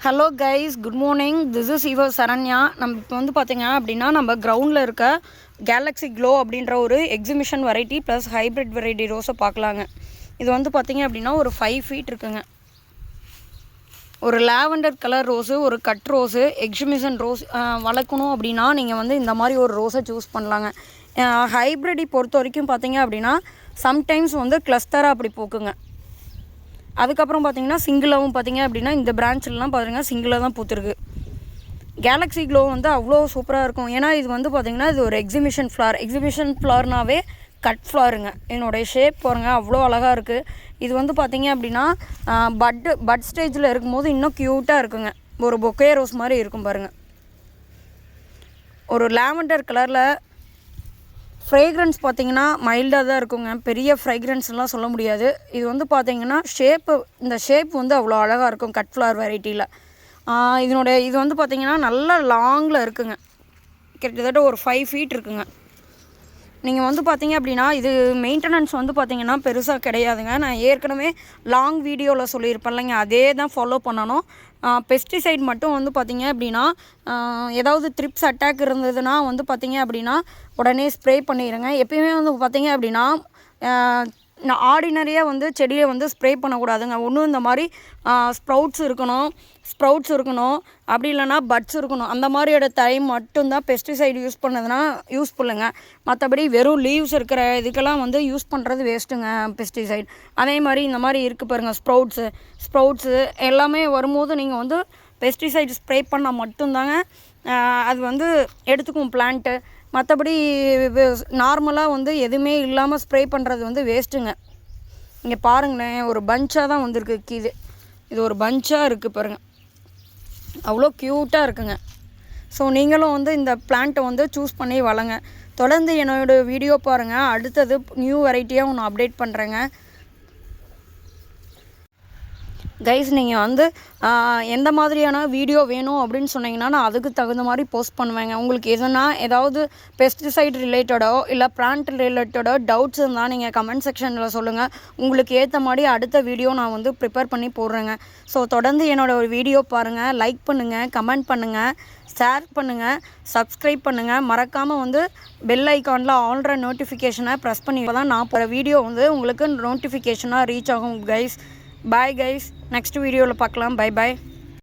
Hello guys, good morning. This is your Saranya. நம்ம இப்போ வந்து பார்த்திங்க அப்படின்னா நம்ம கிரவுண்டில் இருக்க கேலக்ஸி க்ளோ அப்படின்ற ஒரு exhibition variety plus hybrid variety ரோஸை பார்க்கலாங்க. இது வந்து பார்த்திங்க அப்படின்னா ஒரு 5 feet இருக்குங்க. ஒரு லாவெண்டர் கலர் ரோஸு, ஒரு கட் ரோஸு, எக்ஸிபிஷன் ரோஸ் வளர்க்கணும் அப்படின்னா நீங்கள் வந்து இந்த மாதிரி ஒரு ரோஸை சூஸ் பண்ணலாங்க. ஹைப்ரிடி பொறுத்த வரைக்கும் பார்த்திங்க அப்படின்னா சம்டைம்ஸ் வந்து கிளஸ்டராக அப்படி போக்குங்க. அதுக்கப்புறம் பார்த்திங்கன்னா சிங்கிளாகவும் பார்த்திங்க அப்படின்னா இந்த பிரான்ச்லாம் பார்த்திங்கன்னா சிங்கிளாக தான் பூத்துருக்கு. கேலக்ஸி க்ளோ வந்து அவ்வளோ சூப்பராக இருக்கும். ஏன்னா இது வந்து பார்த்திங்கன்னா இது ஒரு எக்ஸிபிஷன் ஃப்ளார்னாவே கட் ஃப்ளாருங்க. என்னுடைய ஷேப் பாருங்க அவ்வளோ அழகாக இருக்குது. இது வந்து பார்த்திங்க அப்படின்னா பட் ஸ்டேஜில் இருக்கும்போது இன்னும் க்யூட்டாக இருக்குங்க. ஒரு பொக்கே ரோஸ் மாதிரி இருக்கும் பாருங்கள். ஒரு லாவெண்டர் கலரில் ஃப்ரேக்ரன்ஸ் பார்த்திங்கன்னா மைல்டாக தான் இருக்குங்க. பெரிய ஃப்ரேக்ரன்ஸ்லாம் சொல்ல முடியாது. இது வந்து பார்த்திங்கன்னா இந்த ஷேப் வந்து அவ்வளோ அழகாக இருக்கும் கட் ஃப்ளவர் வெரைட்டியில். இது வந்து பார்த்திங்கன்னா நல்ல லாங்கில் இருக்குங்க. கிட்டத்தட்ட ஒரு 5 feet இருக்குங்க. நீங்கள் வந்து பார்த்திங்க அப்படின்னா இது மெயின்டெனன்ஸ் வந்து பார்த்திங்கன்னா பெருசாக கிடையாதுங்க. நான் ஏற்கனவே லாங் வீடியோவில் சொல்லியிருப்பேன்லைங்க, அதே தான் ஃபாலோ பண்ணணும். பெஸ்டிசைட் மட்டும் வந்து பார்த்திங்க அப்படின்னா ஏதாவது த்ரிப்ஸ் அட்டாக் இருந்ததுன்னா வந்து பார்த்திங்க அப்படின்னா உடனே ஸ்ப்ரே பண்ணிடுங்க. எப்பயுமே வந்து பார்த்திங்க அப்படின்னா நான் ஆர்டினரியாக வந்து செடியை வந்து ஸ்ப்ரே பண்ணக்கூடாதுங்க. ஒன்றும் இந்த மாதிரி ஸ்ப்ரவுட்ஸ் இருக்கணும், அப்படி இல்லைனா பட்ஸ் இருக்கணும். அந்த மாதிரியோட டைம் மட்டும்தான் பெஸ்டிசைடு யூஸ் பண்ணதுன்னா யூஸ்ஃபுல்லுங்க. மற்றபடி வெறும் லீவ்ஸ் இருக்கிற இதுக்கெல்லாம் வந்து யூஸ் பண்ணுறது வேஸ்ட்டுங்க பெஸ்டிசைட். அதே மாதிரி இந்த மாதிரி இருக்குது பாருங்கள், ஸ்ப்ரவுட்ஸு எல்லாமே வரும்போது நீங்கள் வந்து பெஸ்டிசைட் ஸ்ப்ரே பண்ணால் மட்டும்தாங்க அது வந்து எடுத்துக்கும் பிளான்ட்டு. மற்றபடி நார்மலாக வந்து எதுவுமே இல்லாமல் ஸ்ப்ரே பண்ணுறது வந்து வேஸ்ட்டுங்க. இங்கே பாருங்களேன், ஒரு பஞ்சாக தான் வந்திருக்கு. இது ஒரு பஞ்சாக இருக்குது பாருங்கள், அவ்வளோ க்யூட்டாக இருக்குங்க. ஸோ நீங்களும் வந்து இந்த பிளான்ட்டை வந்து சூஸ் பண்ணி வளங்க. தொடர்ந்து என்னோடய வீடியோ பாருங்கள். அடுத்தது நியூ வெரைட்டியாக ஒன்று அப்டேட் பண்ணுறேங்க. கைஸ், நீங்கள் வந்து எந்த மாதிரியான வீடியோ வேணும் அப்படின்னு சொன்னீங்கன்னா நான் அதுக்கு தகுந்த மாதிரி போஸ்ட் பண்ணுவேங்க. உங்களுக்கு ஏதாவது பெஸ்டிசைட் ரிலேட்டடோ இல்லை பிளான்ட் ரிலேட்டடோ டவுட்ஸ் இருந்தால் நீங்கள் கமெண்ட் செக்ஷனில் சொல்லுங்கள். உங்களுக்கு ஏற்ற மாதிரி அடுத்த வீடியோ நான் வந்து ப்ரிப்பேர் பண்ணி போடுறேங்க. ஸோ தொடர்ந்து என்னோடய வீடியோ பாருங்கள், லைக் பண்ணுங்கள், கமெண்ட் பண்ணுங்கள், ஷேர் பண்ணுங்கள், சப்ஸ்கிரைப் பண்ணுங்கள். மறக்காமல் வந்து பெல் ஐக்கானில் ஆல்ரெடி நோட்டிஃபிகேஷனை ப்ரெஸ் பண்ணி தான் நான் போகிற வீடியோ வந்து உங்களுக்கு நோட்டிஃபிகேஷனாக ரீச் ஆகும் கைஸ். பாய் கைஸ், நெக்ஸ்ட் வீடியோவில் பார்க்கலாம். Bye bye.